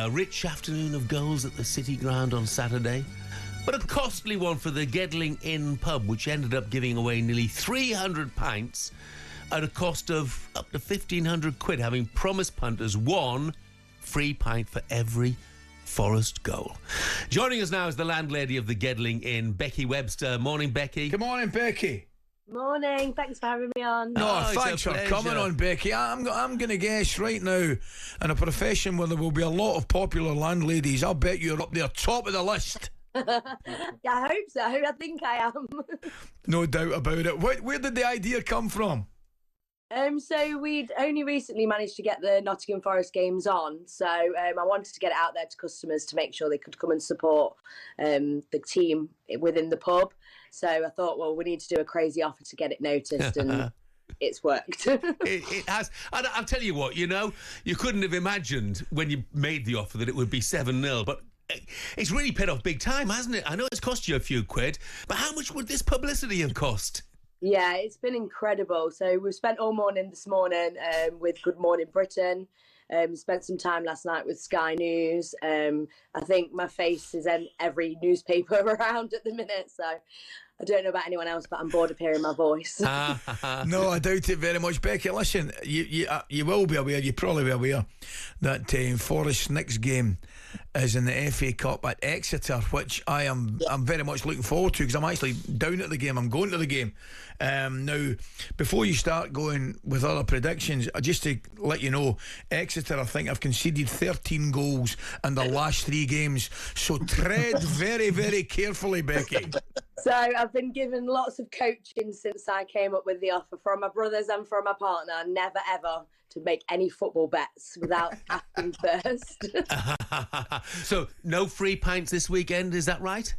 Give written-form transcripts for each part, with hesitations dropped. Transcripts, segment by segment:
A rich afternoon of goals at the City Ground on Saturday, but a costly one for the Gedling Inn pub, which ended up giving away nearly 300 pints at a cost of up to 1,500 quid, having promised punters one free pint for every Forest goal. Joining us now is the landlady of the Gedling Inn, Beccy Webster. Morning, Becky. Good morning, Becky. Morning, thanks for having me on. No, thanks for coming on, Becky. I'm going to guess right now, in a profession where there will be a lot of popular landladies, I'll bet you're up there top of the list. Yeah, I hope so. I think I am. No doubt about it. Where did the idea come from? So we'd only recently managed to get the Nottingham Forest games on, so I wanted to get it out there to customers to make sure they could come and support the team within the pub. So I thought, well, we need to do a crazy offer to get it noticed, and it's worked. It has. And I'll tell you what, you couldn't have imagined when you made the offer that it would be 7-0, but it's really paid off big time, hasn't it? I know it's cost you a few quid, but how much would this publicity have cost? Yeah, it's been incredible. So we've spent all morning this morning with Good Morning Britain. Spent some time last night with Sky News. I think my face is in every newspaper around at the minute, so I don't know about anyone else, but I'm bored of hearing my voice. No, I doubt it very much. Becky, listen, you will be aware, you probably be aware, that Forest's next game is in the FA Cup at Exeter, which I'm very much looking forward to, because I'm actually down at the game. I'm going to the game. Now, before you start going with other predictions, just to let you know, Exeter, I think, have conceded 13 goals in the last 3 games, so tread very, very carefully, Becky. So I've been given lots of coaching since I came up with the offer from my brothers and from my partner, never ever to make any football bets without asking first. So no free pints this weekend, is that right?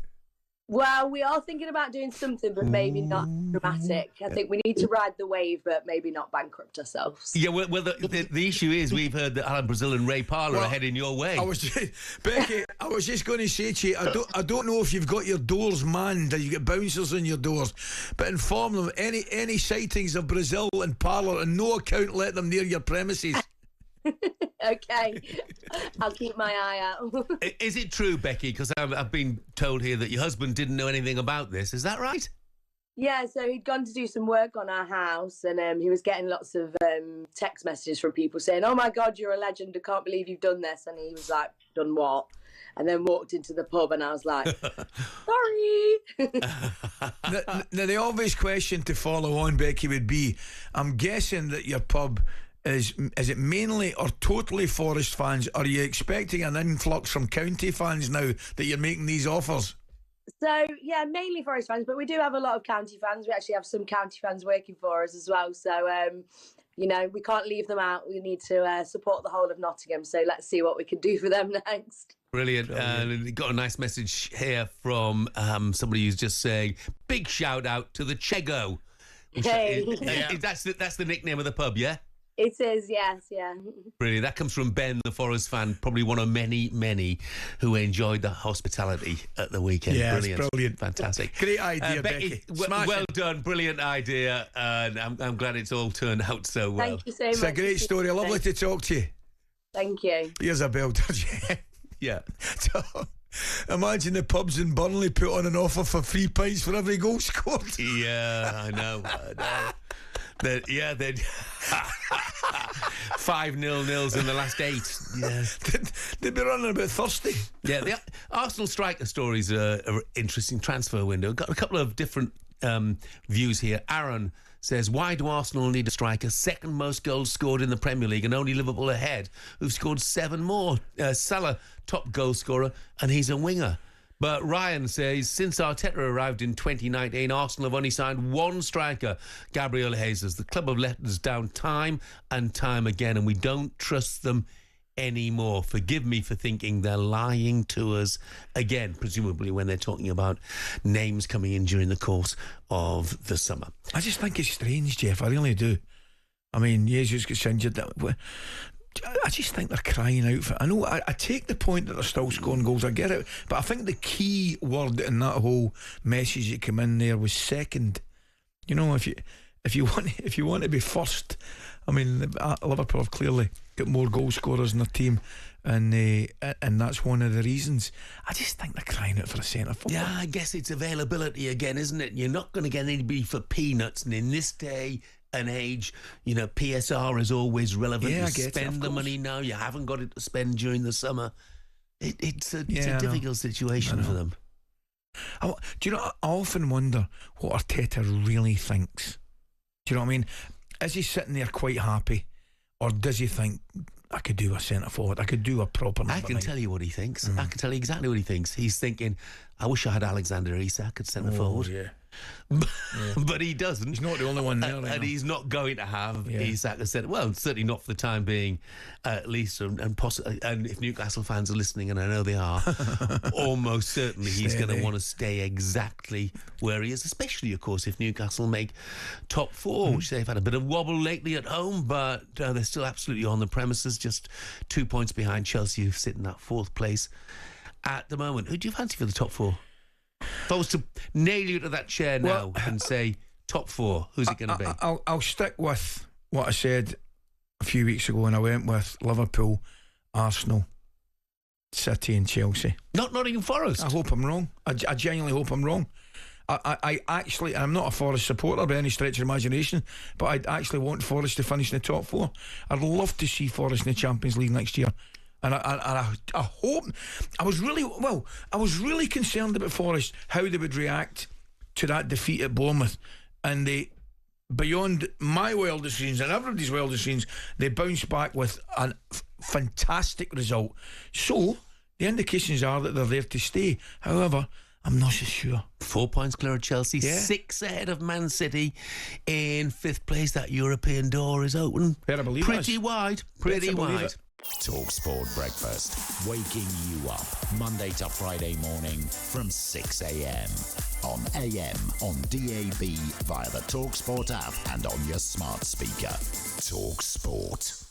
Well, we are thinking about doing something, but maybe not dramatic. I think we need to ride the wave, but maybe not bankrupt ourselves. Yeah, well, the issue is we've heard that Alan Brazil and Ray Parlour are heading your way. Becky, I was just going to say to you, I don't know if you've got your doors manned, or you get bouncers on your doors, but inform them any sightings of Brazil and Parlour, and no account let them near your premises. Okay, I'll keep my eye out. Is it true, Becky? Because I've been told here that your husband didn't know anything about this. Is that right? Yeah, so he'd gone to do some work on our house, and he was getting lots of text messages from people saying, "Oh my God, you're a legend! I can't believe you've done this." And he was like, "Done what?" And then walked into the pub, and I was like, "Sorry." Now, the obvious question to follow on, Becky, would be, I'm guessing that your pub is it mainly or totally Forest fans? Are you expecting an influx from county fans now that you're making these offers? So, yeah, mainly Forest fans, but we do have a lot of county fans. We actually have some county fans working for us as well. So, we can't leave them out. We need to support the whole of Nottingham. So let's see what we can do for them next. Brilliant. Got a nice message here from somebody who's just saying, big shout out to the Chego. Hey. That's the nickname of the pub, yeah? It is, yes, yeah. Brilliant. That comes from Ben, the Forest fan, probably one of many, many who enjoyed the hospitality at the weekend. Yeah, brilliant. It's brilliant. Fantastic. Great idea, Becky. Well done. Brilliant idea. And I'm glad it's all turned out so well. Thank you so much. It's a great story. Lovely to talk to you. Thank you. Here's a belter. Yeah. So, imagine the pubs in Burnley put on an offer for free pints for every goal scored. Yeah, I know. They'd 5-0 in the last 8. Yeah. They'd be running a bit thirsty. Yeah, the Arsenal striker stories are an interesting transfer window. Got a couple of different views here. Aaron says, why do Arsenal need a striker? Second most goals scored in the Premier League, and only Liverpool ahead, who've scored 7 more. Salah, top goal scorer, and he's a winger. But Ryan says, since Arteta arrived in 2019, Arsenal have only signed 1 striker, Gabriel Jesus. The club have let us down time and time again, and we don't trust them anymore. Forgive me for thinking they're lying to us again, presumably when they're talking about names coming in during the course of the summer. I just think it's strange, Jeff. I really do. I mean, Jesus gets injured. I just think they're crying out for it. I know, I take the point that they're still scoring goals, I get it, but I think the key word in that whole message that came in there was second. You know, if you want to be first, I mean, Liverpool have clearly got more goal scorers in their team, and that's one of the reasons. I just think they're crying out for a centre forward. Yeah, I guess it's availability again, isn't it? You're not going to get anybody for peanuts, and in this day and age, PSR is always relevant. Yeah, you spend the money now. You haven't got it to spend during the summer. It's a difficult situation for them. Do you know, I often wonder what Arteta really thinks. Do you know what I mean? Is he sitting there quite happy, or does he think, I could do a centre forward, I could do a proper number I can 9? tell you what he thinks. I can tell you exactly what he thinks. He's thinking, I wish I had Alexander Isak at centre forward. Yeah. But he doesn't. He's not the only one there. And he's not going to have Isak as centre. Well, certainly not for the time being, at least. And if Newcastle fans are listening, and I know they are, almost certainly he's going to want to stay exactly where he is, especially, of course, if Newcastle make top 4, which they've had a bit of wobble lately at home, but they're still absolutely on the premises, just 2 points behind Chelsea, who sit in that 4th place at the moment. Who do you fancy for the top 4? If I was to nail you to that chair now and say top 4, who's it going to be? I'll stick with what I said a few weeks ago, and I went with Liverpool, Arsenal, City and Chelsea. Not Nottingham Forest. I hope I'm wrong. I genuinely hope I'm wrong. I actually, I'm not a Forest supporter by any stretch of imagination, but I actually want Forest to finish in the top 4. I'd love to see Forest in the Champions League next year. And I hope, I was really concerned about Forest, how they would react to that defeat at Bournemouth, and they, beyond my wildest dreams and everybody's wildest dreams, they bounced back with a fantastic result. So the indications are that they're there to stay. However, I'm not so sure. 4 points clear of Chelsea, 6 ahead of Man City in 5th place. That European door is open. Better believe pretty wide. Pretty wide. talkSPORT Breakfast, waking you up Monday to Friday morning from 6 a.m. on AM, on DAB, via the talkSPORT app and on your smart speaker. talkSPORT.